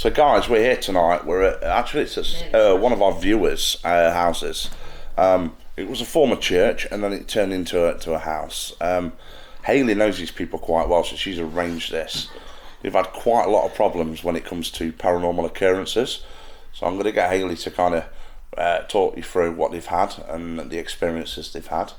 So guys, we're here tonight. We're at, actually it's at one of our viewers' houses. It was a former church, and then it turned into a house. Hayley knows these people quite well, so she's arranged this. We've had quite a lot of problems when it comes to paranormal occurrences, so I'm going to get Hayley to kind of talk you through what they've had and the experiences they've had.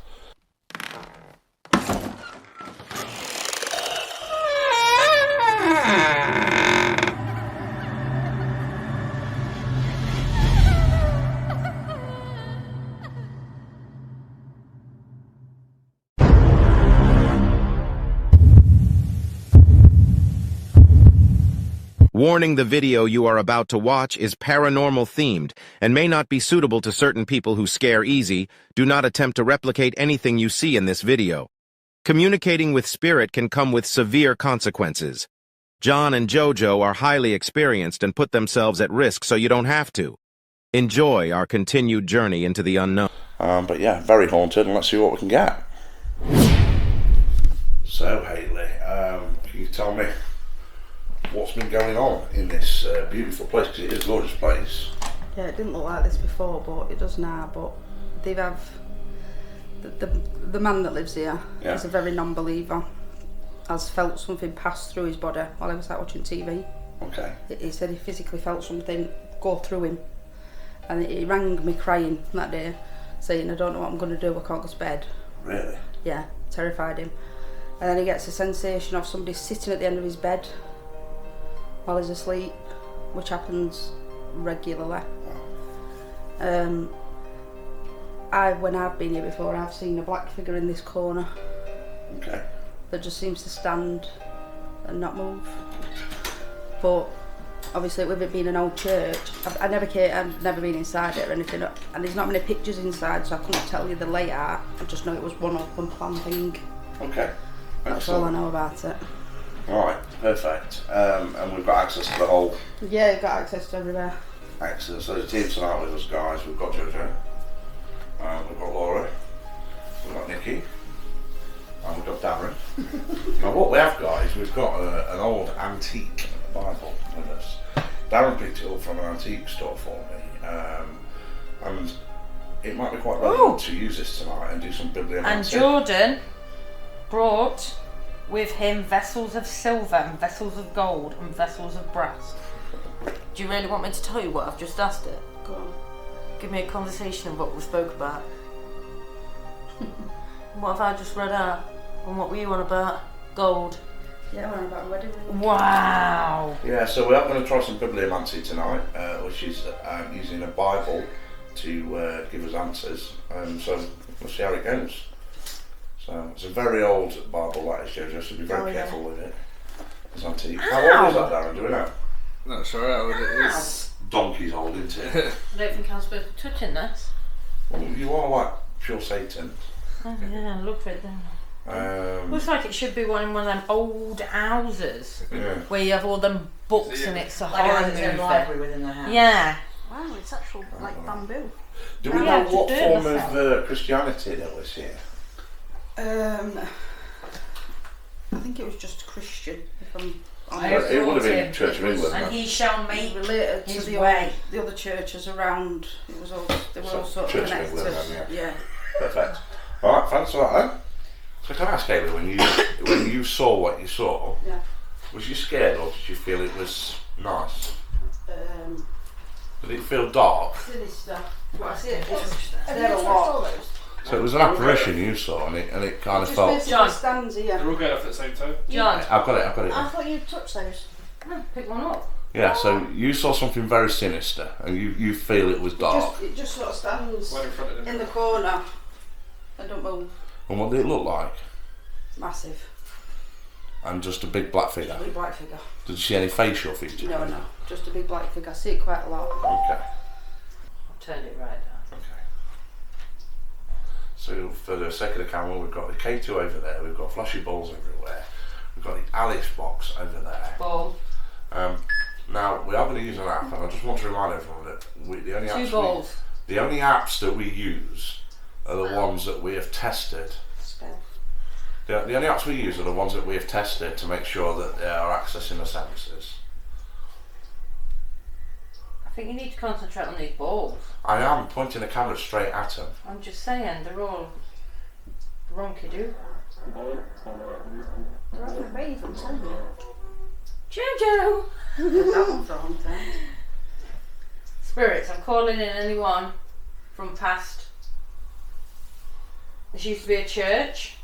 Warning: the video you are about to watch is paranormal themed and may not be suitable to certain people who scare easy. Do not attempt to replicate anything you see in this video. Communicating with spirit can come with severe consequences. John and Jojo are highly experienced and put themselves at risk so you don't have to. Enjoy our continued journey into the unknown. But yeah, very haunted, and let's see what we can get. So Hayley, can you tell me what's been going on in this beautiful place, because it is a gorgeous place? Yeah, it didn't look like this before, but it does now. But they have the man that lives here. Yeah. Is a very non-believer. Has felt something pass through his body while he was out watching TV. Okay. He said he physically felt something go through him, and he rang me crying that day, saying, "I don't know what I'm going to do. I can't go to bed." Really? Yeah, terrified him. And then he gets a sensation of somebody sitting at the end of his bed while he's asleep, which happens regularly. When I've been here before, I've seen a black figure in this corner. Okay. That just seems to stand and not move. But obviously, with it being an old church, I've never been inside it or anything, and there's not many pictures inside, so I couldn't tell you the layout. I just know it was one open plan thing. Okay. That's all I know about it. Alright, perfect. And we've got access to the whole... Yeah, you've got access to everywhere. Excellent. So the team tonight with us, guys, we've got Jojo, we've got Laura, we've got Nikki, and we've got Darren. Now what we have, guys, we've got an old antique Bible with us. Darren picked it up from an antique store for me, and it might be quite relevant to use this tonight and do some biblical. And Jordan brought with him vessels of silver and vessels of gold and vessels of brass. Do you really want me to tell you what I've just asked it? Go on. Give me a conversation of what we spoke about. What have I just read out? And what were you on about? Gold. Yeah, we're on about a wedding ring. Wow. Yeah, so we are going to try some bibliomancy tonight, which is using a Bible to give us answers. So we'll see how it goes. So it's a very old Bible, that is, Jojo, so be very careful with it. It's antique. How old is that, Darren? Do we know? Not sure how old it is. Donkey's old, isn't it? I don't think I'm supposed to be touching this. Well, you are like pure Satan. Oh yeah, look for it then. Looks like it should be one of them old houses where you have all them books and it's a horror movie. Library within the house. Yeah. Wow, it's actual like bamboo. Do we know what form of Christianity there was here? I think it was just Christian, if I'm honest. It would have been Church of England. And he shall make related his to the way. The other churches around. It was all they were all sort of Church connected. of England, Yeah. Perfect. All right, thanks for that then. So can I ask, Hayley, when you saw what you saw, was you scared or did you feel it was nice? Did it feel dark? Sinister. What I see it. There a lot. So it was an apparition you saw, and it kind of felt. John stands here. They're all going off at the same time. John. I've got it. I thought you'd touch those. No, pick one up. Yeah, so you saw something very sinister, and you feel it was dark. It just sort of stands Right in front of them. in the corner and don't move. And what did it look like? Massive. And just a big black figure. Just a big black figure. Did you see any facial features? No, just a big black figure. I see it quite a lot. Okay. I've turned it right down. Okay. So for the sake of the camera, we've got the K2 over there, we've got flashy balls everywhere, we've got the Alice box over there. Ball. Now we are going to use an app, and I just want to remind everyone that Two balls. the only apps that we use are the ones that we have tested. Spell. The only apps we use are the ones that we have tested to make sure that they are accessing the senses. think you need to concentrate on these balls. I am pointing the camera straight at them. I'm just saying, they're all ronky-doo. They're all brave, I'm telling you. Jojo! That one's a hunter. Spirits, I'm calling in anyone from past. This used to be a church.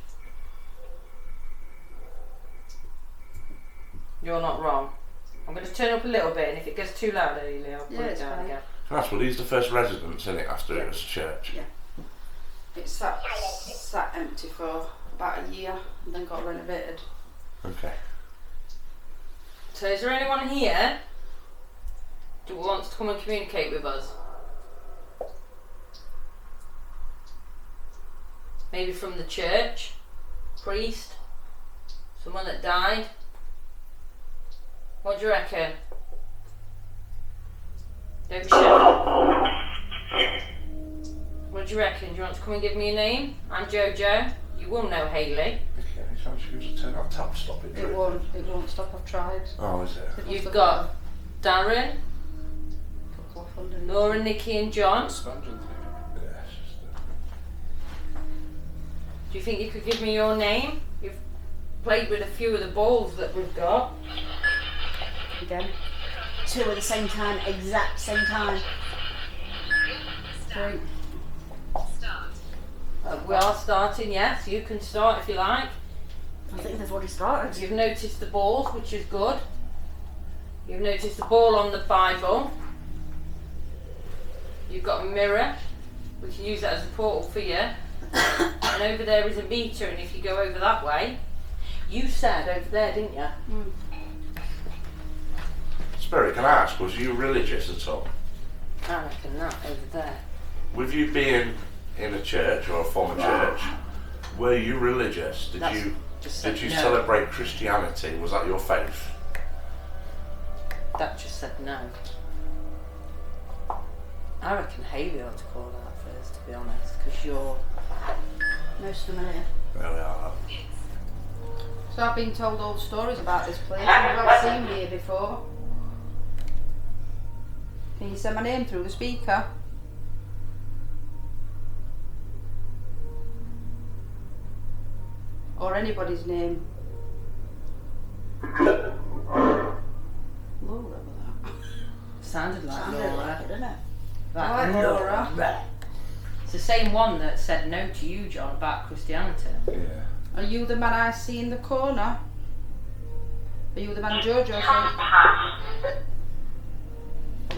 You're not wrong. I'm going to turn up a little bit, and if it gets too loud, Ailey, I'll put it down fine. again. That's well, these are the first residents in it after it was a church. Yeah. It sat empty for about a year and then got renovated. Okay. So is there anyone here who wants to come and communicate with us? Maybe from the church, priest, someone that died. What do you reckon? Don't be shy. What do you reckon? Do you want to come and give me a name? I'm Jojo. You will know Hayley. Okay, so she was a turn off tap stop it. It won't stop, I've tried. Oh, is it? You've got Darren, Couple of funding. Laura, Nikki and John. Expansion thing. Yeah, it's just Do you think you could give me your name? You've played with a few of the balls that we've got. Again. 2 at the same time, exact same time. 3. We are starting, yes. You can start if you like. I think they've already started. You've noticed the balls, which is good. You've noticed the ball on the Bible. You've got a mirror. We can use that as a portal for you. And over there is a meter, and if you go over that way, you said over there, didn't you? Spirit, can I ask, was you religious at all? I reckon that over there. With you being in a church or a former church, were you religious? Did That's you just did said you no. celebrate Christianity? Was that your faith? That just said no. I reckon Hayley ought to call that first, to be honest, because you're. Most of them are here. There we are. So I've been told old stories about this place and I've not seen me here before. Can you say my name through the speaker? Or anybody's name? Laura was that. Sounded like Sounded Laura. like it, didn't it? I like Laura. It's the same one that said no to you, John, about Christianity. Yeah. Are you the man I see in the corner? Are you the man Jojo said?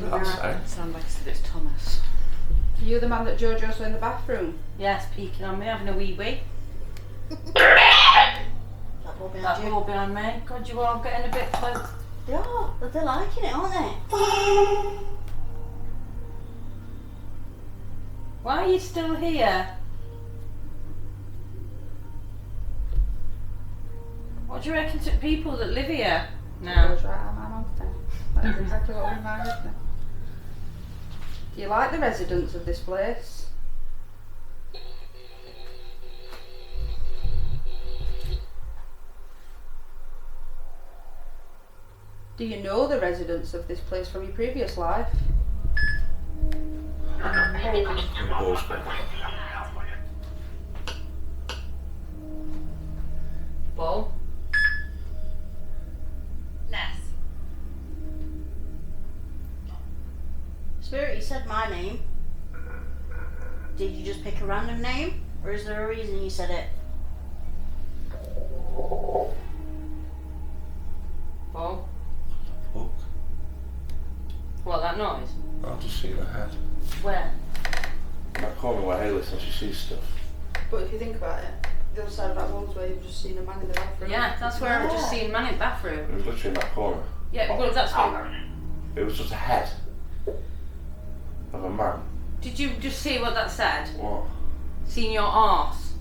That's it. Sound like it's Thomas. Are you the man that Jojo saw in the bathroom? Yes, peeking on me, having a wee wee. That ball behind That you. ball behind me. God, you are getting a bit close. They are, but they're liking it, aren't they? Why are you still here? What do you reckon to people that live here now? Jojo's right on my mouth then. That is exactly what we're married now. Do you like the residents of this place? Do you know the residents of this place from your previous life? Ball? Spirit, you said my name. Did you just pick a random name? Or is there a reason you said it? Ball? Look, What, that noise? I've just seen a head. Where? That corner where Hayley says she sees stuff. But if you think about it, the other side of that wall's where you've just seen a man in the bathroom. Yeah, that's where I've just seen man in bathroom. It was literally in that corner. Yeah, well, that's what. It was just a head of a man. Did you just see what that said? What? Seen your arse?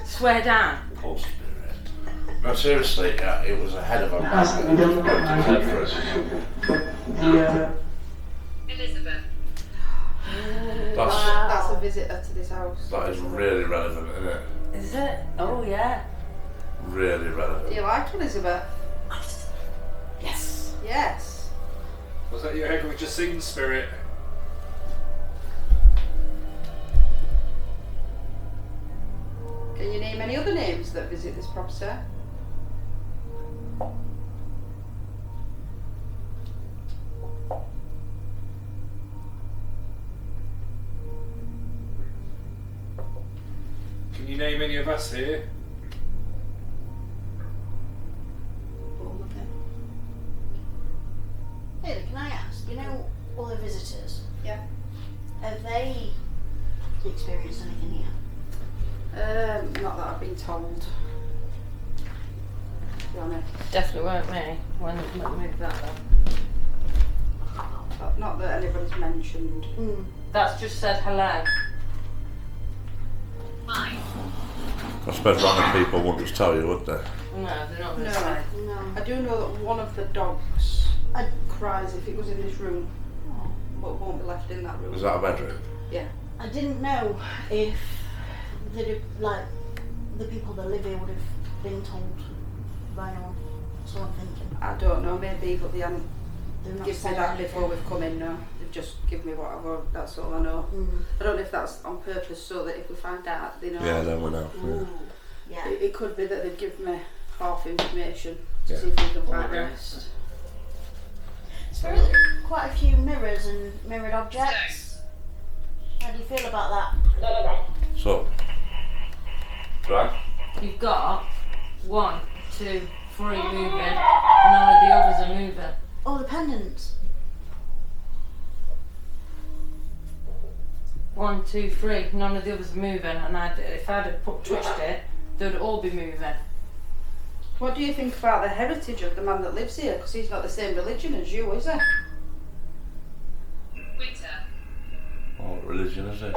Swear down. Poor spirit. No, seriously, it was a head of a man. It was a head for us. Elizabeth. That's a visitor to this house. That is really relevant, isn't it? Is it? Oh, yeah. Really Do relevant. you like Elizabeth? Yes. Yes. Was that you have just seen spirit? Can you name any other names that visit this property? Can you name any of us here? Hey, can I ask? You know, all the visitors. Yeah. Have they experienced anything here? Not that I've been told. To be honest. Definitely weren't me when we moved that way. Not that anybody's mentioned. That's just said hello. I suppose random people wouldn't just tell you, would they? No, they're not going to No. say. No. I do know that one of the dogs cries if it was in this room, but won't be left in that room. Is that a bedroom? Yeah. I didn't know if the people that live here would have been told by anyone. So I'm thinking. I don't know, maybe, but they haven't They're not given me saying that anything. before we've come in, no. They've just given me whatever, that's all I know. I don't know if that's on purpose so that if we find out, they know. Yeah, then we know. Ooh. Yeah. It could be that they've given me half information to Yeah. see if we can find the Okay. rest. There are quite a few mirrors and mirrored objects. How do you feel about that? So, right? You've got 1, 2, 3 moving. None of the others are moving. Oh, the pendants. 1, 2, 3. None of the others are moving. And if I'd have twitched it, they'd all be moving. What do you think about the heritage of the man that lives here? Because he's not the same religion as you, is he? What religion is it?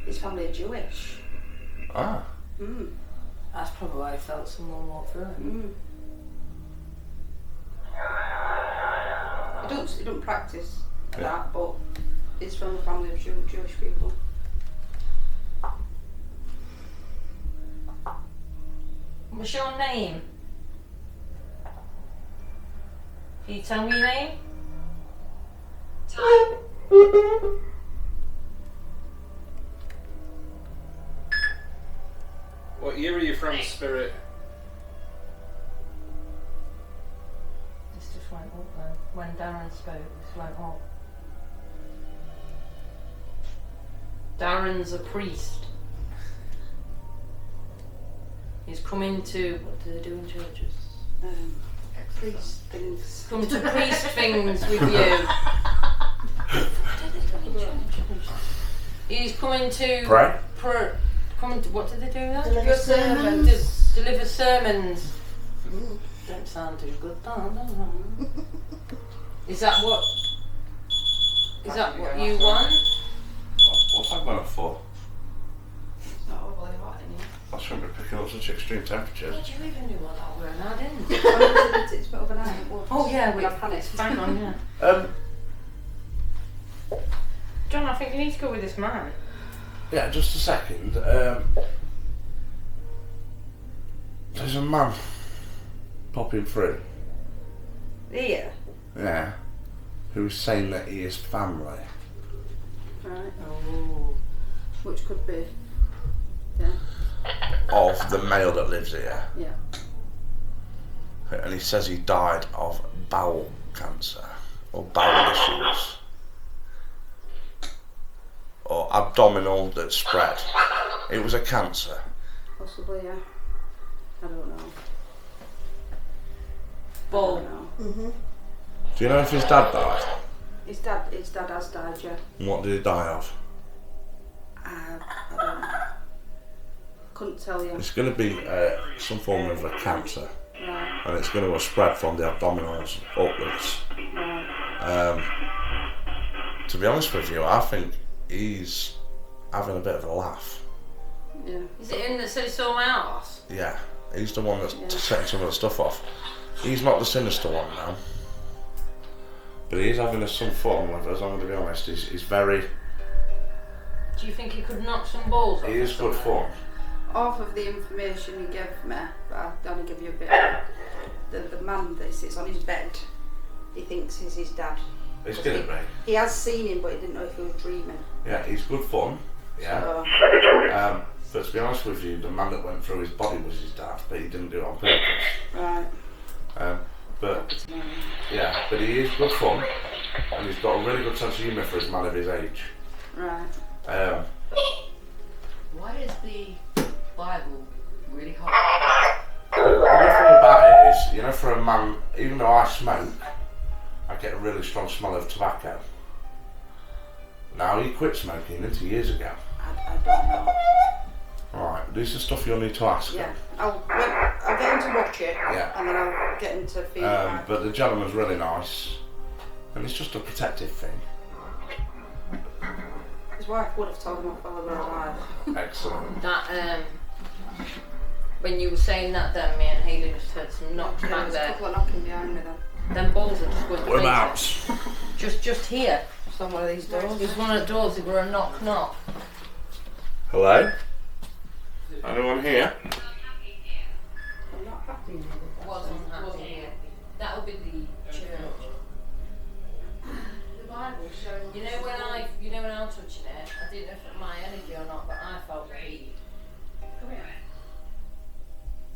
His family are Jewish. Ah. That's probably why I felt someone walk through it. He don't practice that, but he's from a family of Jewish people. What's your name? Can you tell me your name? What year are you from, spirit? This just went up then. When Darren spoke, this went up. Darren's a priest. He's coming to, what do they do in churches? Priest things. Come to priest things with you. He's coming to Pray? Coming to, what do they do then? Deliver sermons. Deliver sermons. Don't sound too good, does it? Is that what you want? What's that going for? It's not overly hot in here. I shouldn't be picking up such extreme temperatures. Did you even know what that were? And I didn't. It's been overnight. It was. Oh yeah, we I panicked. bang on, yeah. Um, John, I think you need to go with this man. yeah, just a second. There's a man popping through. Here. Yeah. Who's saying that he is family. Right. Oh. Which could be. Yeah. Of the male that lives here. Yeah. And he says he died of bowel cancer. Or bowel issues. Or abdominal that spread. It was a cancer. Possibly, yeah. I don't know. Bull. I don't know. Do you know if his dad died? His dad has died, yeah. And what did he die of? I don't know. Couldn't tell you. It's going to be some form of a cancer. Right. And it's going to have spread from the abdominals upwards. Right. To be honest with you, I think he's having a bit of a laugh. Yeah. Is it in that said he saw my house? Yeah, he's the one that's setting some of the stuff off. He's not the sinister one now. But he is having some fun with us, I'm going to be honest. He's very... Do you think he could knock some balls off? He is good fun. Off of the information he gave me, but I'll only give you a bit of it. The man that sits on his bed he thinks is his dad. It's gonna be. He has seen him, but he didn't know if he was dreaming. Yeah, he's good fun. Yeah. So, But to be honest with you, the man that went through his body was his dad, but he didn't do it on purpose. right. But yeah, but he is good fun, and he's got a really good sense of humour for a man of his age. Right. Why is the Bible really hot? The good thing about it is, you know, for a man, even though I smoke, I get a really strong smell of tobacco. Now, he quit smoking 2 years ago. I don't know. Right, this is stuff you'll need to ask Yeah. him. I'll get him to watch it. Yeah. And then I'll get him to feel it. But the gentleman's really nice, and it's just a protective thing. His wife would have told him off while they were alive. Excellent. That when you were saying that, then me and Hayley just heard some knocks There back was a there. couple of knocking behind me then. Them balls are just going to Whereabouts? Just here. Just on one of these doors. It was one of the doors. It were a knock knock. Hello? Anyone here? I'm not happy with it. Wasn't happy here. That would be the church. The Bible showing. You know when I was touching it, I didn't know if it was my energy or not, but I felt the heat. Come here.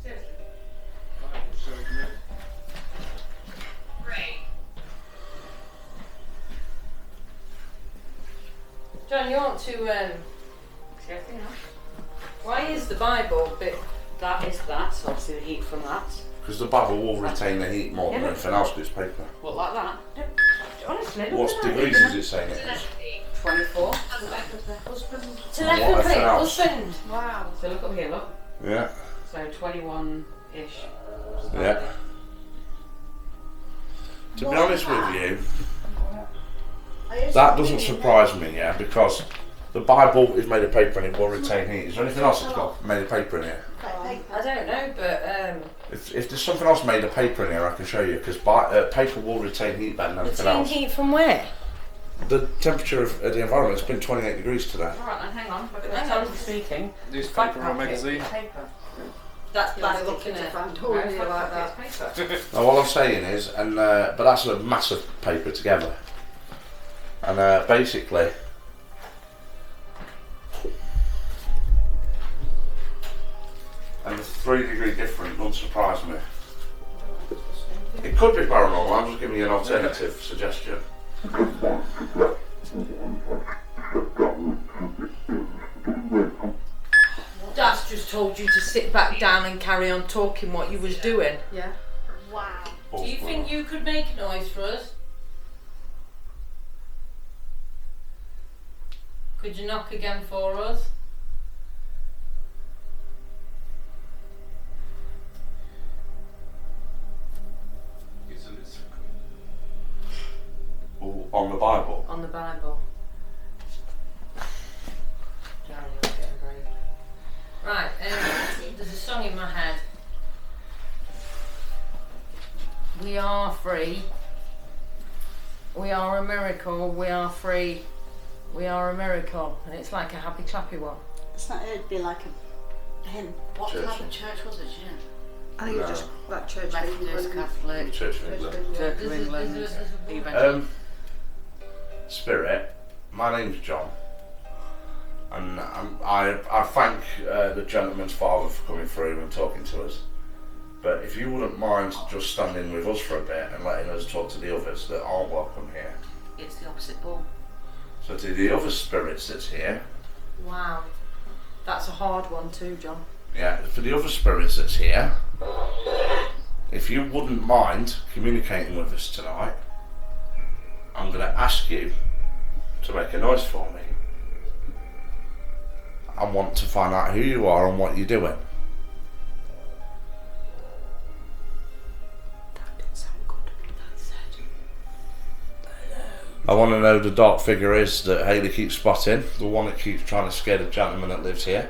Seriously. John, you want to Seriously, no? why is the Bible a bit? That is that, so obviously the heat from that. Because the Bible will retain the heat more than Yeah, but- anything else, 'cause it's paper. What, like that? Honestly, look What at that. degrees is it saying it is? 24. To left of the husband. Telepathy, else? husband. Wow. So look up here, look. Yeah. So 21-ish. Yeah. To be honest with you, that doesn't surprise me, yeah, because the Bible is made of paper and it will retain heat. Is there anything else that's got made of paper in here? I don't know, but If there's something else made of paper in here, I can show you, because paper will retain heat better than anything retain else. heat from where? The temperature of the environment has been 28 degrees today. Alright then, hang on. Look at Hang that. on. I'm speaking. Newspaper or magazine? Paper. That's You're plastic, lucky isn't to it? find all of you like that. It's paper. Now, what I'm saying is, but that's a massive paper together, and basically, and the 3-degree difference doesn't surprise me. It could be paranormal. I'm just giving you an alternative suggestion. Dad's just told you to sit back down and carry on talking what you was doing. Yeah. Wow. Do you think you could make a noise for us? Could you knock again for us? Ooh, on the Bible? On the Bible. Darren, you're getting brave. Right, there's a song in my head. We are free. We are a miracle. We are free. We are a miracle. And it's like a happy clappy one. It's not, it'd be like a hymn. What Church. type of church was it, you know? I think it was just that church. Methodist, Catholic, Church of England. Church of There's a- England, there's a- Evangelical. Spirit, my name's John, and I thank the gentleman's father for coming through and talking to us. But if you wouldn't mind just standing with us for a bit and letting us talk to the others that aren't welcome here. It's the opposite ball. So to the other spirits that's here, Wow. That's a hard one too, John. yeah, for the other spirits that's here, if you wouldn't mind communicating with us tonight, I'm going to ask you to make a noise for me. I want to find out who you are and what you're doing. That didn't sound good. I want to know who the dark figure is that Hayley keeps spotting, the one that keeps trying to scare the gentleman that lives here.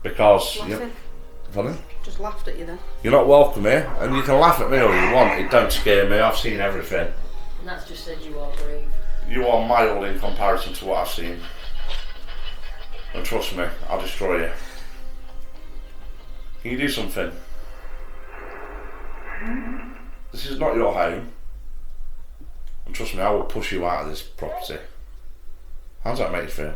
Because Laughing. Pardon? Just laughed at you then. You're not welcome here, and you can laugh at me all you want. It don't scare me. I've seen everything. And that's just said you are brave. You are mild in comparison to what I've seen. And trust me, I'll destroy you. Can you do something? This is not your home. trust me, I will push you out of this property. How does that make you feel?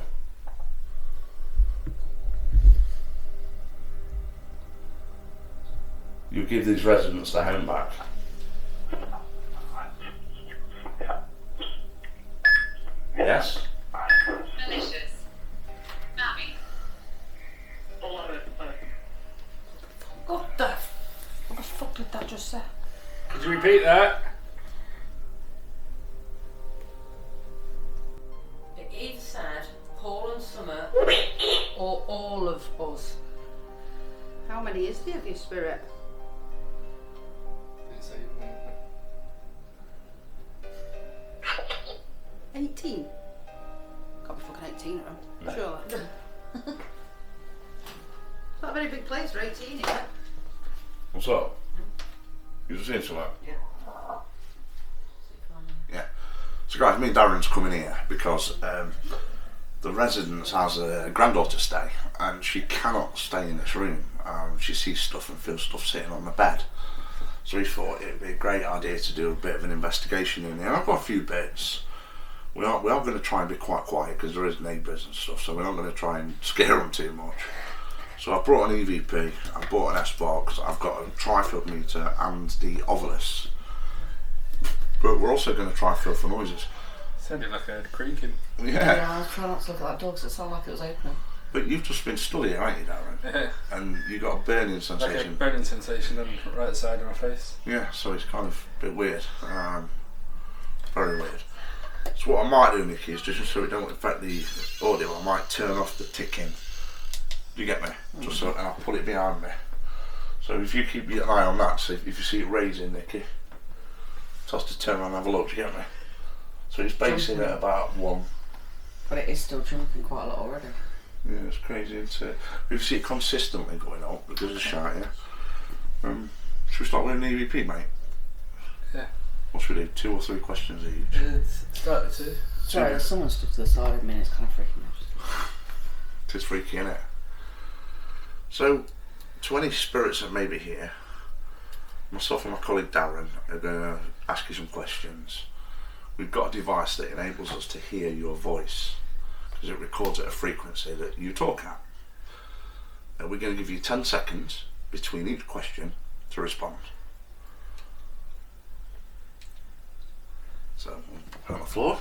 You give these residents their home back. Yes? Malicious. Mommy. What the fuck did that just say? Could you repeat that? It either said Paul and Summer or all of us. How many is there of your spirit? 18. Got be fucking 18 of them. Surely. It's not a very big place for 18, is it? What's up? You just seen something? Yeah. So guys, me and Darren's coming here because the residence has a granddaughter stay and she cannot stay in this room. She sees stuff and feels stuff sitting on the bed. So we thought it would be a great idea to do a bit of an investigation in there. I've got a few bits. We are going to try and be quite quiet because there is neighbours and stuff, so we're not going to try and scare them too much. So I brought an EVP, I bought an S-box, I've got a tri-field meter and the Ovilus. But we're also going to try feel for noises. Sounded like a creaking. Yeah, I was trying not to look at that dog because it sounded like it was opening. But you've just been studying, haven't you, Darren? Yeah. And you got a burning Like a sensation. burning sensation on the right side of my face. Yeah, so it's kind of a bit weird. Very weird. So what I might do, Nikki, is just so it don't affect the audio, I might turn off the ticking. Do you get me? Just so, and I'll put it behind me. So if you keep your eye on that, so if you see it raising, Nikki, just to turn around and have a look. Do you get me? So it's basing at about 1. But it is still jumping quite a lot already. Yeah, it's crazy, isn't it? We see it consistently going up because of shout, yeah. Should we start with an EVP, mate? Yeah. What should we do? 2 or 3 questions each? Start with 2. Sorry, there's someone stuck to the side of me and it's kind of freaking me out. It is freaky, isn't it? So, to any spirits that may be here, myself and my colleague Darren are going to ask you some questions. We've got a device that enables us to hear your voice because it records at a frequency that you talk at. We're going to give you 10 seconds between each question to respond. So, put it on the floor.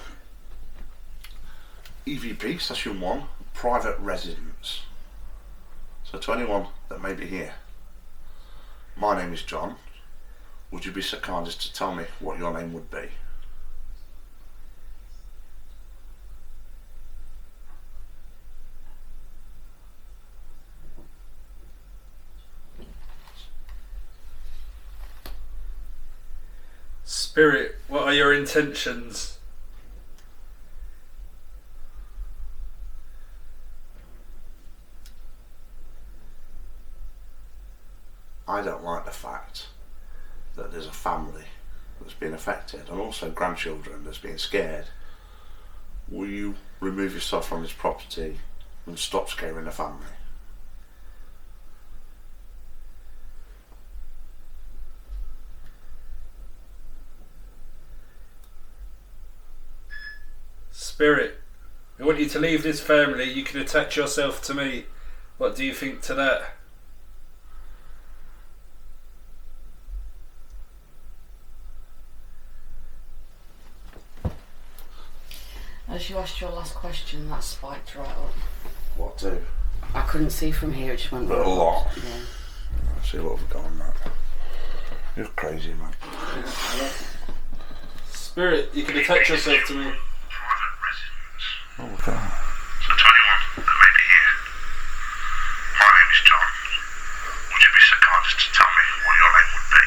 EVP, session 1, private residence. So to anyone that may be here, my name is John. Would you be so kind as to tell me what your name would be? Spirit, what are your intentions? I don't like the fact that there's a family that's been affected and also grandchildren that's been scared. Will you remove yourself from this property and stop scaring the family? Spirit, I want you to leave this family. You can attach yourself to me. What do you think to that? As you asked your last question, that spiked right up. What do? I couldn't see from here, it just went A right lot. up. Yeah. Let's see what we've got on that. You're crazy, man. Spirit, you can attach yourself to me. Oh, okay. So to anyone that may be here, my name is John. Would you be so kind as to tell me what your name would be?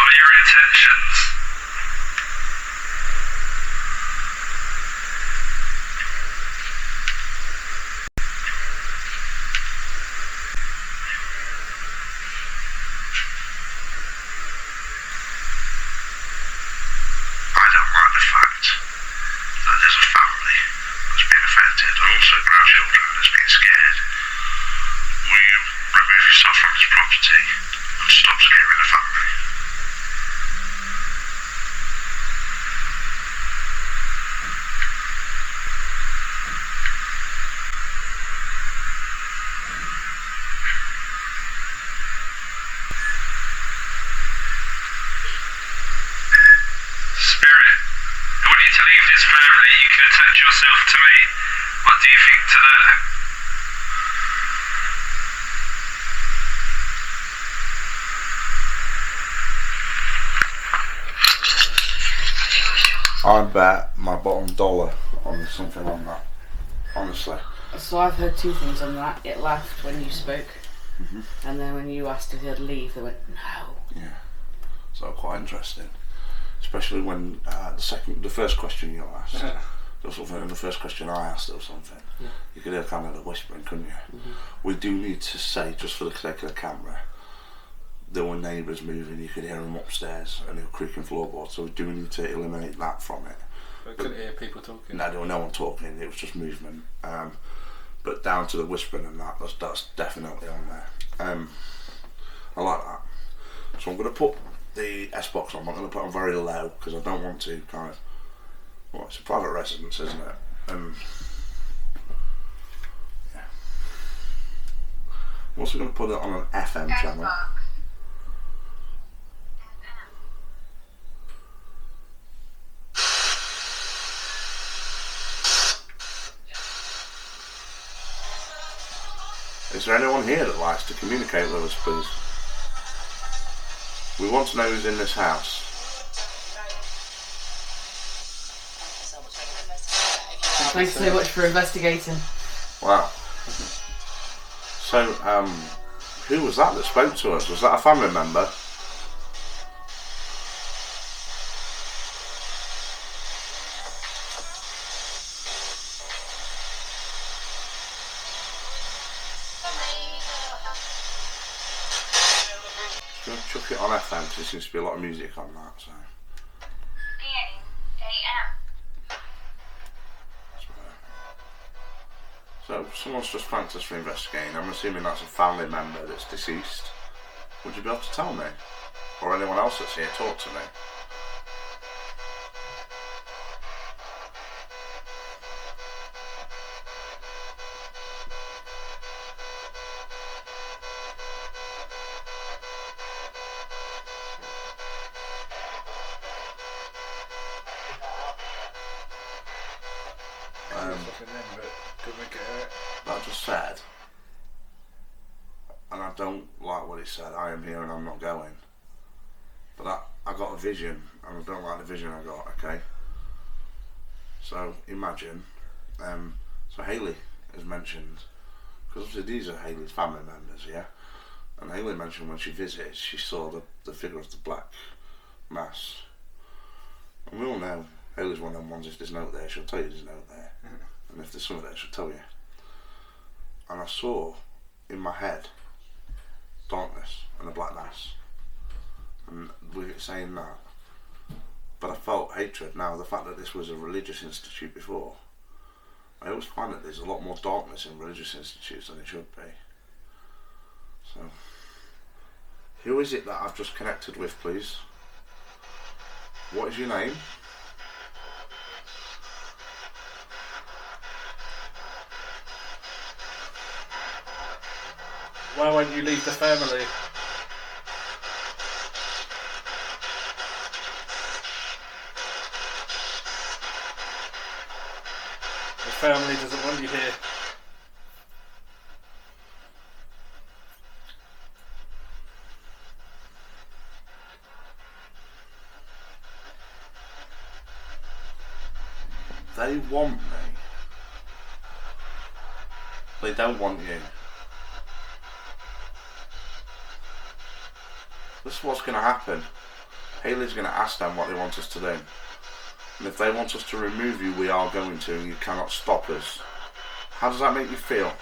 are your intentions? I don't like the fact that there's a family that's been affected and also grandchildren that's been scared. Will you remove yourself from this property and stop scaring the family? Spirit, I want you to leave this family. You can attach yourself to me. What do you think to that? I bet my bottom dollar on something on that. Honestly. So I've heard two things on that. It laughed when you spoke, and then when you asked if they'd leave, they went, no. Yeah. So quite interesting. Especially when the first question you asked, there was something, and the first question I asked, there was something. Yeah. You could hear kind of the whispering, couldn't you? We do need to say, just for the sake of the camera, there were neighbours moving. You could hear them upstairs, and they were creaking floorboards. So we do need to eliminate that from it. I couldn't hear people talking. No, there was no one talking. It was just movement. But down to the whispering and that's definitely on there. I like that. So I'm going to put the S-Box on. I'm going to put it on very low because I don't want to kind of... Well, it's a private residence, isn't it? Yeah. I'm also going to put it on an FM channel. Is there anyone here that likes to communicate with us, please? We want to know who's in this house. Thanks so much for investigating. Wow. So, who was that spoke to us? Was that a family member? I'm going to chuck it on FM because there seems to be a lot of music on that. So. Scanning AM. So someone's just thanked us for investigating. I'm assuming that's a family member that's deceased. Would you be able to tell me? Or anyone else that's here, talk to me. That I just said, and I don't like what he said, I am here and I'm not going. But I got a vision, and I don't like the vision I got, okay? So imagine, so Hayley has mentioned, because obviously these are Hayley's family members, yeah? And Hayley mentioned when she visited, she saw the figure of the black mass. And we all know, Hayley's one of them ones, if there's no there, she'll tell you there's no there. And if there's something there, she'll tell you. And I saw, in my head, darkness and a black mass. And with it saying that, but I felt hatred now, the fact that this was a religious institute before. I always find that there's a lot more darkness in religious institutes than it should be. So, who is it that I've just connected with, please? What is your name? Why won't you leave the family? The family doesn't want you here. They want me. They don't want you. This is what's going to happen. Haley's going to ask them what they want us to do. And if they want us to remove you, we are going to, and you cannot stop us. How does that make you feel?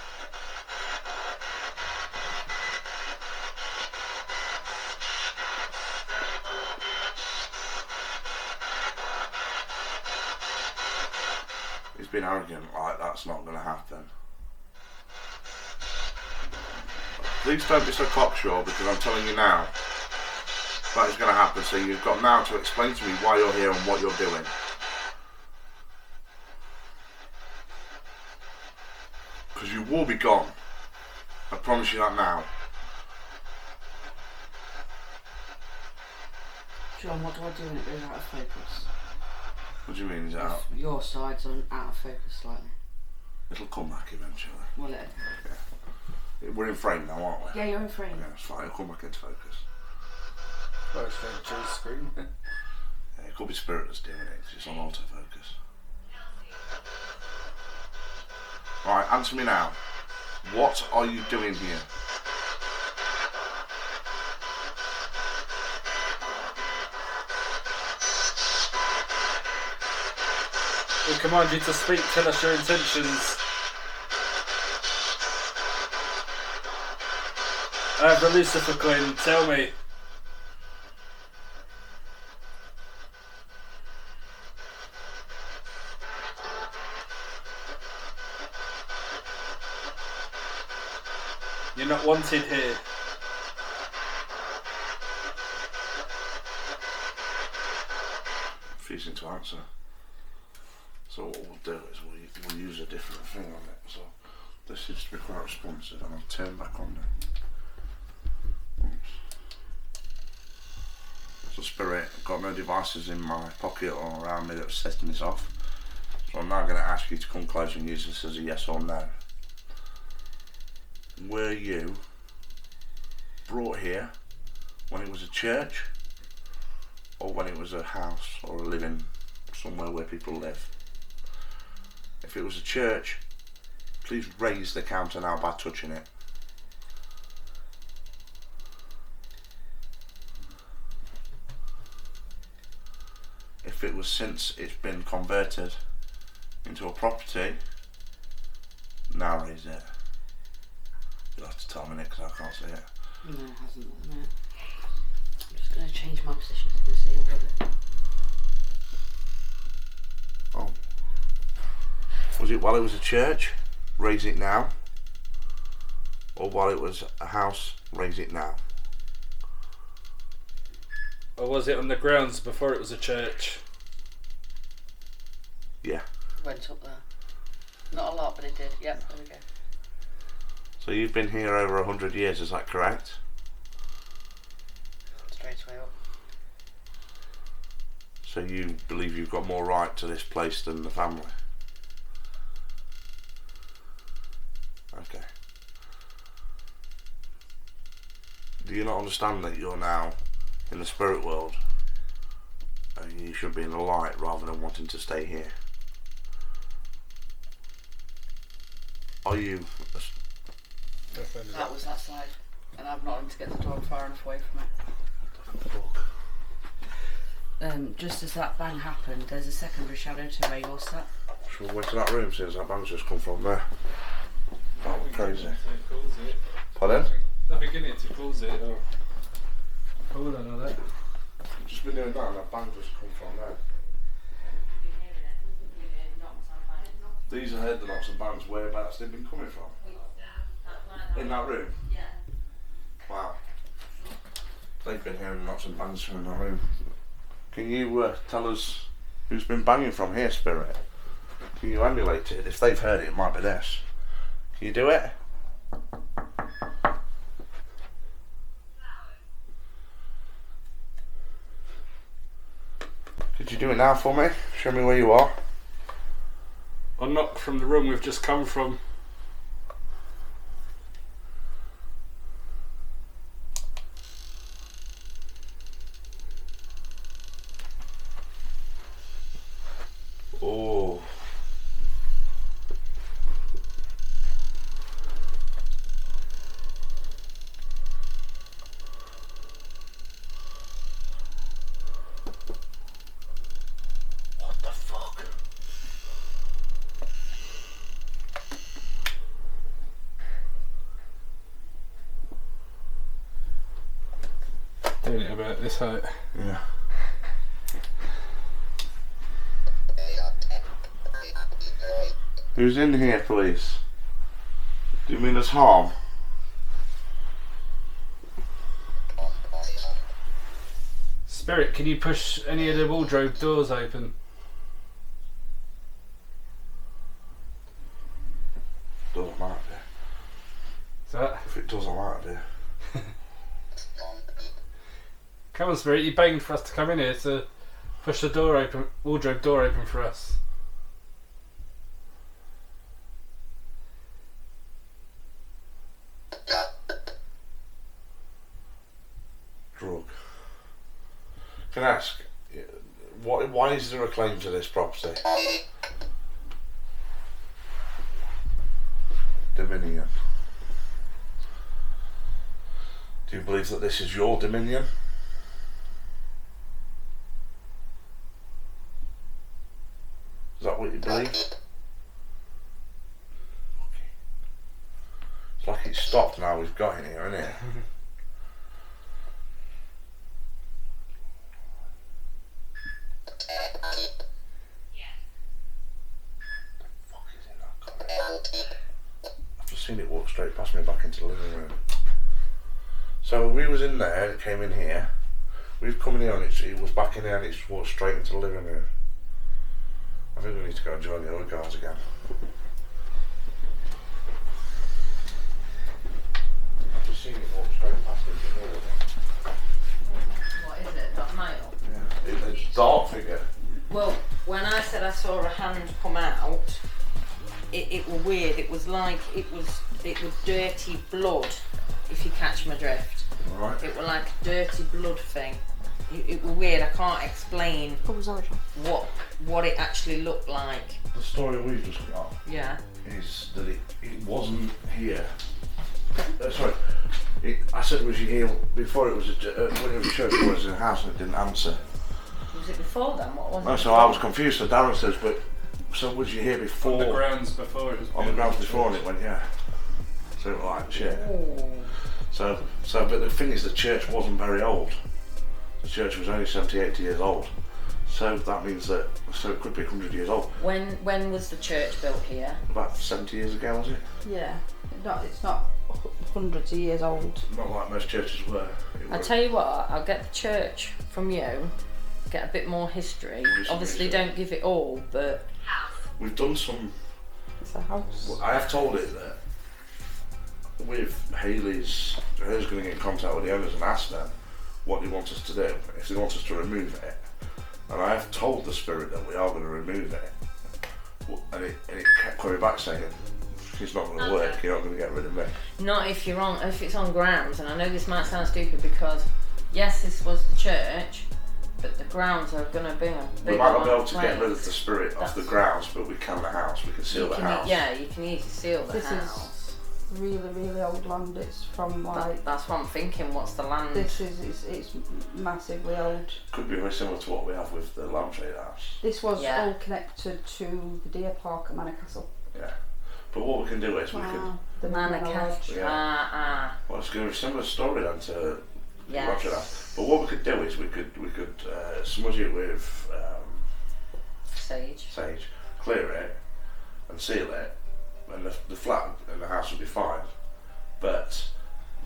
He's been arrogant, like that's not going to happen. Please don't be so cocksure, because I'm telling you now, that is going to happen. So you've got now to explain to me why you're here and what you're doing. Because you will be gone. I promise you that now. John, what do I do when it goes out of focus? What do you mean, is it out? Your side's on out of focus slightly. It'll come back eventually. Will it? Yeah. We're in frame now, aren't we? Yeah, you're in frame. Yeah, it's fine. It'll come back into focus. Well, it's trying to choose screen. Yeah, it could be spirit that's doing it. It's on autofocus. Right, answer me now. What are you doing here? We command you to speak, tell us your intentions. I have the Lucifer coin, tell me. You're not wanted here. Refusing to answer. So what we'll do is we'll use a different thing on it. So this seems to be quite responsive, and I'll turn back on now. So Spirit, I've got no devices in my pocket or around me that are setting this off. So I'm now going to ask you to come close and use this as a yes or no. Were you brought here when it was a church, or when it was a house or a living somewhere where people live? If it was a church, please raise the counter now by touching it. If it was since it's been converted into a property, now raise it. You'll have to tell me, Nick, because I can't see it. No, it hasn't at the minute. I'm just going to change my position so you can see it with it. Oh. Was it while it was a church? Raise it now. Or while it was a house? Raise it now. Or was it on the grounds before it was a church? Yeah. Went up there. Not a lot, but it did. Yep, there we go. So you've been here over 100 years, is that correct? Straight away up. So you believe you've got more right to this place than the family? Okay. Do you not understand that you're now in the spirit world and you should be in the light rather than wanting to stay here? Are you... That was that side, and I've not wanted to get the dog far enough away from it. Just as that bang happened, there's a secondary shadow to where you're sat. Should we went to that room since that bang's just come from there? Oh, crazy. Pardon? Nothing in it to cause it or hold on all that. I've just been doing that and that bang just come from there. These are heard the knocks and bangs, whereabouts they've been coming from? In that room? Yeah. Wow. They've been hearing knocks and bangs from that room. Can you tell us who's been banging from here, Spirit? Can you emulate it? If they've heard it, it might be this. Can you do it? Could you do it now for me? Show me where you are. Or knock from the room we've just come from. Oh. about this height. Yeah. Who's in here, please? Do you mean us harm? Spirit, can you push any of the wardrobe doors open? Doesn't matter. Is that? If it doesn't matter. Come on, Spirit, you begging for us to come in here to push the door open, wardrobe door open for us. Drug. Can I ask, why is there a claim to this property? Dominion. Do you believe that this is your dominion? Is that what you believe? Okay. It's like it's stopped now, we've got in here, isn't it? I've just seen it walk straight past me back into the living room. So we was in there, it came in here. We've come in here and it was back in there and it's walked straight into the living room. I think we need to go and join the other guys again. I've just seen it walk straight past me into the living room. What is it? That male? Yeah, it's a dark figure. Well, when I said I saw a hand come out, it was weird. It was like it was dirty blood. If you catch my drift, Right. it was like a dirty blood thing. It was weird. I can't explain what it actually looked like. The story we've just got Yeah. is that it wasn't here. Sorry, I said was you here before it was when it was church, it was in a house and it didn't answer. Was it before then? What was it? No, so I was confused. So Darren says, but so was you here before? On the grounds before it was. On the grounds before, and it went yeah. So it was like shit. Ooh. So but the thing is, the church wasn't very old. The church was only 70, 80 years old. So that means that it could be 100 years old. When was the church built here? About 70 years ago, was it? Yeah, it's not hundreds of years old. Not like most churches were. I'll tell you what, I'll get the church from you, get a bit more history. Obviously don't give it all, but... We've done some... It's a house. I have told it that with Hayley's, hers going to get in contact with the owners and ask them what they want us to do, if they want us to remove it. And I have told the spirit that we are going to remove it. And it kept coming back saying, it's not going to work, you're not going to get rid of me. Not if it's on grounds, and I know this might sound stupid because, yes, this was the church, but the grounds are going to be a big We might not be able to place. get rid of the spirit off the grounds, but we can the house, we can seal the house. Yeah, you can easily seal the This house. is really, really old land. It's from like... That's what I'm thinking, what's the land? This is, it's massively old. Could be very similar to what we have with the Lampshade house. This was Yeah. all connected to the deer park at Manor Castle. Yeah. But what we can do is we can... The Manor Castle. Yeah. Well, it's going to be a similar story then to the Lampshade house. But what we could do is we could smudge it with Sage. clear it and seal it, and the flat and the house would be fine, but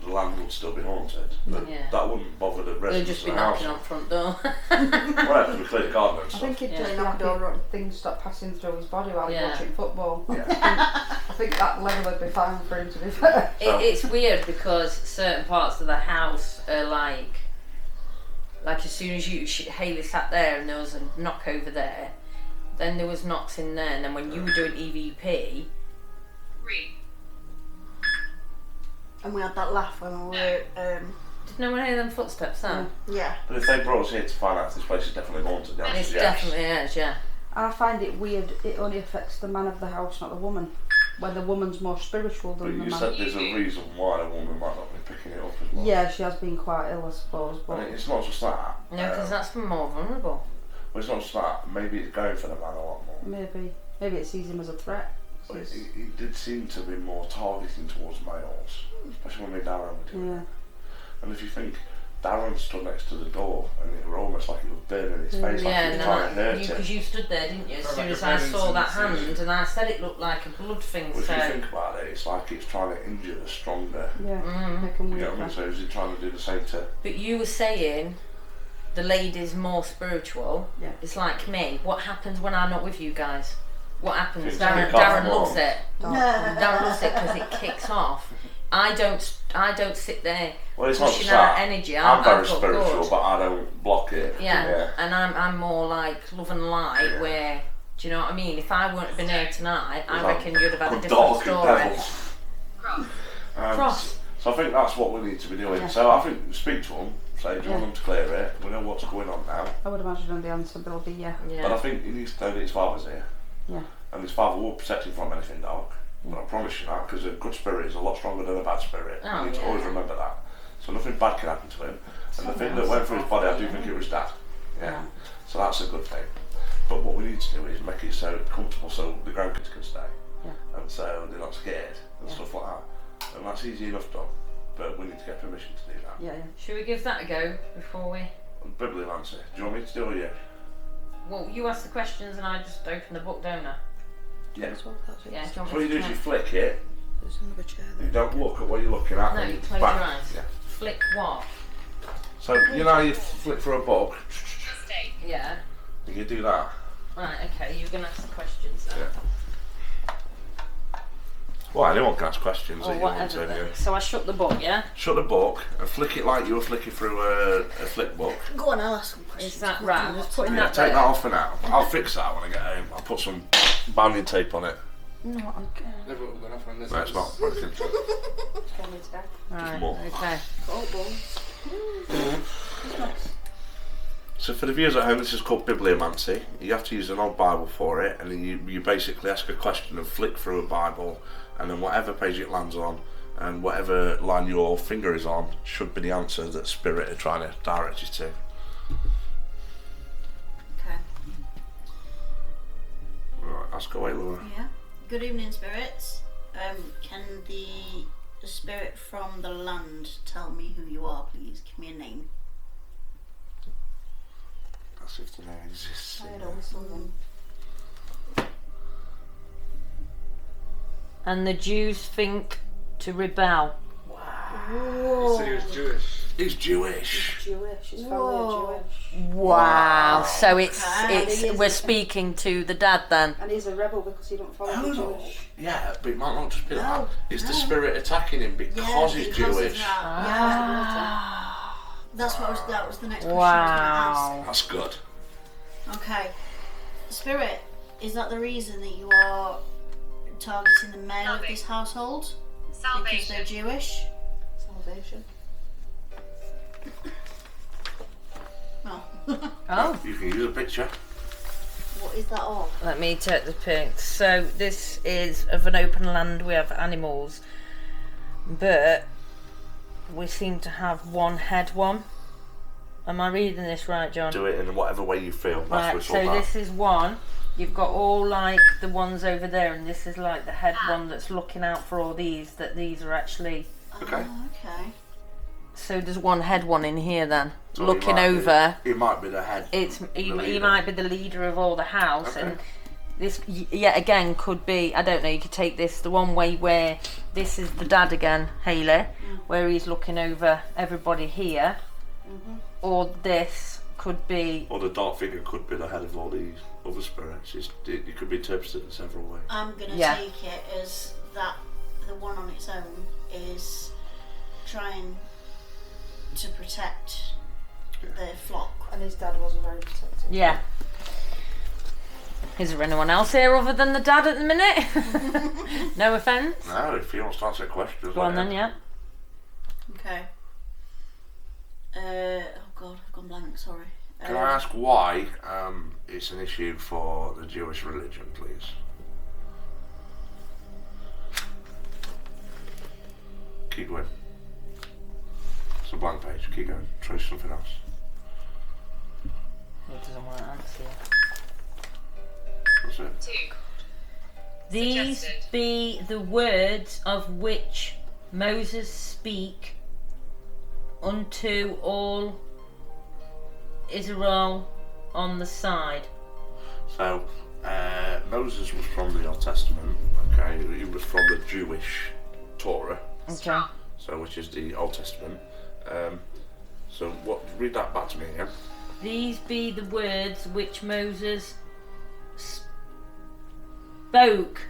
the land would still be haunted. But that wouldn't bother the They'd residents just of be the house. knocking on front door. Right, because we cleared the garden and I stuff. think he'd just Yeah. be happy things stop passing through his body while he's Yeah. watching football. Yeah. I think that level would be fine for him, to be fair. It's weird because certain parts of the house are like as soon as Hayley sat there and there was a knock over there, then there was knocks in there, and then when you were doing EVP, And we had that laugh when we were, did no one hear them footsteps then? yeah. But if they brought us here to find out if this place is definitely haunted, the And answer it is yes. definitely is, yeah. I find it weird, it only affects the man of the house, not the woman. When the woman's more spiritual But than the you man. said there's a reason why a woman might not be picking it up as well. Yeah, she has been quite ill, I suppose, but... And it's not just that. No, because that's more vulnerable. Well, it's not just that. Maybe it's going for the man a lot more. Maybe it sees him as a threat. But it did seem to be more targeting towards males, especially when they Darren were doing it. Yeah. And if you think Darren stood next to the door, and it was almost like it was burning his face, like he was trying to hurt him. Because you stood there, didn't you? As soon like as a I burning saw that sensation. hand, and I said it looked like a blood thing. Well, if So you think about it, it's like it's trying to injure the stronger. Yeah, make them You weaker. know what I mean? So is it trying to do the same to... but you were saying the lady's more spiritual. Yeah. It's like me. What happens when I'm not with you guys? What happens? Things Darren, kick off Darren more. loves it. Darren loves it because it kicks off. I don't sit there Well, it's not pushing just out that. energy. I'm very I've got spiritual, good. but I don't block it. Yeah, and I'm more like love and light. Yeah. Where, do you know what I mean? If I wouldn't have been here tonight, I Like, reckon you'd have had a good different dark and story. devils. Cross. So I think that's what we need to be doing. Yeah. So I think speak to them, say, do you want Yeah. them to clear it? We know what's going on now. I would imagine the answer will be yeah. Yeah. But I think he needs to know that his father's here. Yeah. And his father will protect him from anything dark. But I promise you that, because a good spirit is a lot stronger than a bad spirit. Oh, you need to yeah. always remember that. So nothing bad can happen to him. And the thing that went through his body, I do think it was dad. Yeah. So that's a good thing. But what we need to do is make it so comfortable so the grandkids can stay. Yeah. And so they're not scared and stuff like that. And that's easy enough done. But we need to get permission to do that. Yeah, yeah. Should we give that a go before we? And Biblical answer. Do you want me to do it or you? Well, you ask the questions and I just open the book, don't I? Yeah. That's what that's it. Yeah. Do you So want what me you do to is you try? flick it. There's another chair You there. don't look at what you're looking at. No, and you close bang. your eyes. Yeah. Flick what? So you know how you flick through a book. Yeah. You do that. Right. Okay. You're gonna ask the questions then. Yeah. Well, anyone can ask questions Or that you want whatever. to. Then. Yeah. So I shut the book. Yeah. Shut the book and flick it like you were flicking through a flick book. Go on, I'll ask some questions. Is that right? I'm just putting Yeah, that take there. that off for now. I'll fix that when I get home. I'll put some binding tape on it. No, okay. Never went off on this. No, it's not working. Tell me to go. Right. more. Okay. Oh, boom. So for the viewers at home, this is called bibliomancy. You have to use an old Bible for it, and then you basically ask a question and flick through a Bible, and then whatever page it lands on, and whatever line your finger is on, should be the answer that Spirit are trying to direct you to. Okay. Right, ask away, Laura. Yeah. Good evening, spirits. Can the spirit from the land tell me who you are, please? Give me a name. That's if the name exists. I had always someone. And the Jews think to rebel. You said he was Jewish. He's Jewish. Jewish. His family Whoa. are Jewish. Wow. So it's Okay. we're speaking to the dad then. And he's a rebel because he don't follow the Oh, no. Jewish. Yeah, but it might not just be No, that. It's the no. Spirit attacking him because he's because of Jewish. that. Yeah. That was the next question I Wow. That's good. was going to ask. Okay. Spirit, is that the reason that you are targeting the male of this household? Because they're Jewish? Salvation. No. Oh. You can use a picture. What is that of? Let me take the pic. So this is of an open land. We have animals, but we seem to have one head one. Am I reading this right, John? Do it in whatever way you feel. That's Right. what it's So all about. this is one. You've got all like the ones over there, and this is like the head one that's looking out for all these. That these are actually. Okay. Oh, okay. So there's one head one in here then, So looking he might over. He might be the head. He leader. might be the leader of all the house, Okay. and this yet again could be, I don't know, you could take this the one way where this is the dad again, Haley, where he's looking over everybody here, or this could be, Or the dark figure could be the head of all these other spirits. It could be interpreted in several ways. I'm going to Yeah. take it as that the one on its own is trying to protect their flock. And his dad wasn't very protective. yeah. Is there anyone else here other than the dad at the minute? No offence. No, if you want to answer questions. Go on then, yeah. Okay. Oh god, I've gone blank, sorry. Can I ask why it's an issue for the Jewish religion, please? Keep going. It's a blank page. Keep going. Try something else. He doesn't want to answer. That's it. These Suggested. be the words of which Moses speak unto all Israel on the side. So, Moses was from the Old Testament, okay? He was from the Jewish Torah, Okay. so which is the Old Testament. So, read that back to me again. These be the words which Moses spoke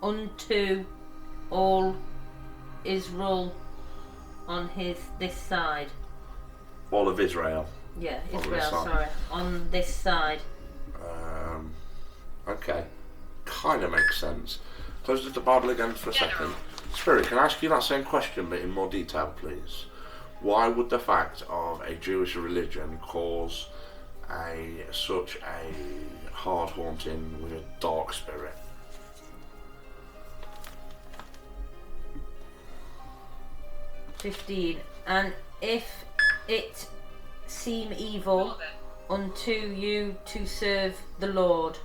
unto all Israel on this side. All of Israel. Yeah, On Israel, this side. sorry. On this side. Okay. Kind of makes sense. Close the Bible again for a second. Spirit, can I ask you that same question but in more detail, please? Why would the fact of a Jewish religion cause such a hard haunting with a dark spirit? And if it seem evil unto you to serve the Lord,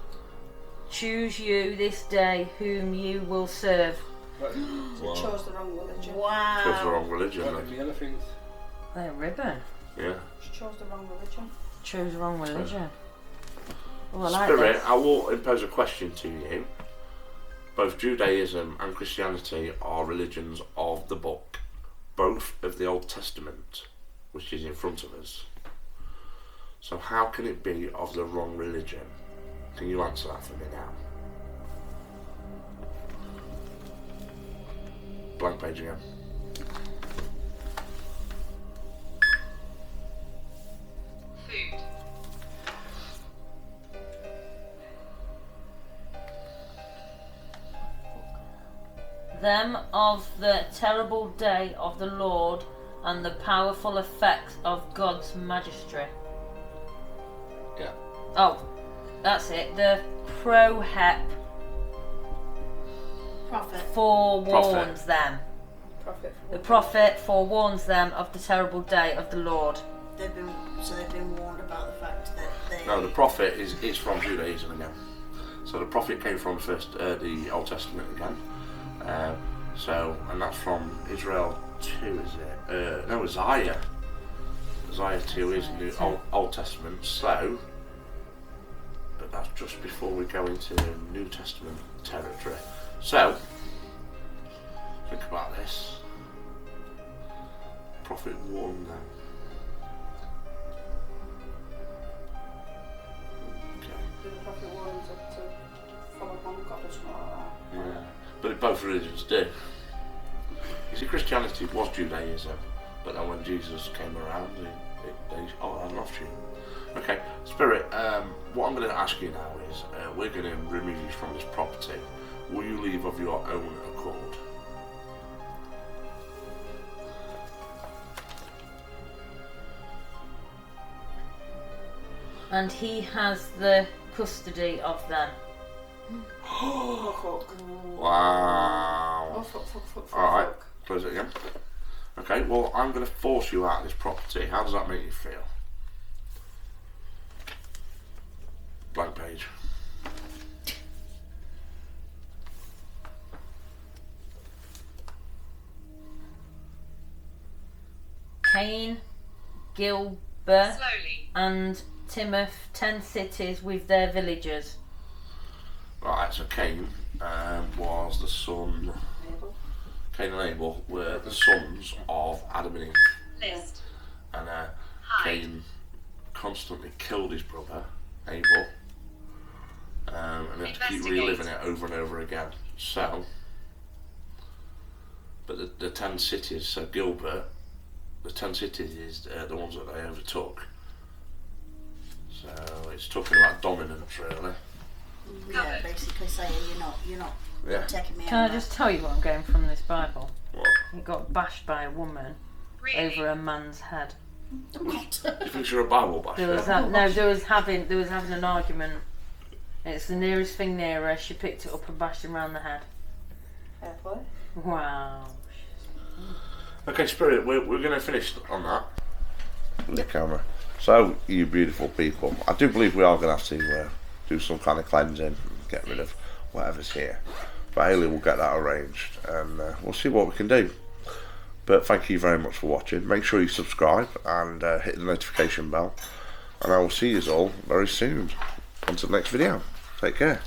choose you this day whom you will serve. Wow. Chose the wrong religion. Wow. Chose the wrong religion. What are the other things? They're ribbon. Yeah. She chose the wrong religion. Chose the wrong religion. Oh, I like Spirit, this. I will impose a question to you. Both Judaism and Christianity are religions of the book, both of the Old Testament, which is in front of us. So how can it be of the wrong religion? Can you answer that for me now? Blank page again. Food. Them of the terrible day of the Lord and the powerful effects of God's majesty. Yeah. Oh, that's it. The Prohep Prophet. forewarns them. Prophet. The prophet forewarns them of the terrible day of the Lord. They've been warned about the fact that they. No, the prophet is from Judaism again. So the prophet came from the Old Testament again. And that's from Israel 2, is it? No, Isaiah. Isaiah 2 is New Old Testament. So, but that's just before we go into New Testament territory. So, think about this. Prophet warned them. Okay. Did the prophet warn them to follow one God or something like that? Yeah. But both religions do. You see, Christianity was Judaism, but then when Jesus came around, I'm off you. Okay, Spirit, what I'm going to ask you now is, we're going to remove you from this property. Will you leave of your own accord? And he has the custody of them. Oh, fuck. Wow. Oh, fuck. Alright, close it again. Okay, well, I'm going to force you out of this property. How does that make you feel? Blank page. Cain, Gilbert, Slowly. and Timoth, 10 cities with their villagers. Right, so Cain was the son. Abel. Cain and Abel were the sons of Adam and Eve. List. And Hide. Cain constantly killed his brother, Abel. And they had to keep Investigate. reliving it over and over again. So, but the 10 cities, so Gilbert, the 10 cities is the ones that they overtook. So it's talking about dominance, really. Yeah, basically saying you're not Yeah. taking me Can I over. just tell you what I'm getting from this Bible? What? He got bashed by a woman Really? over a man's head. What? Do you think you're a Bible basher? There was having an argument. It's the nearest thing near her. She picked it up and bashed him round the head. Fair play. Wow. Okay, Spirit, we're going to finish on that. The camera. So, you beautiful people, I do believe we are going to have to do some kind of cleansing, get rid of whatever's here. But Haley will get that arranged, and we'll see what we can do. But thank you very much for watching. Make sure you subscribe and hit the notification bell. And I will see you all very soon. Until the next video. Take care.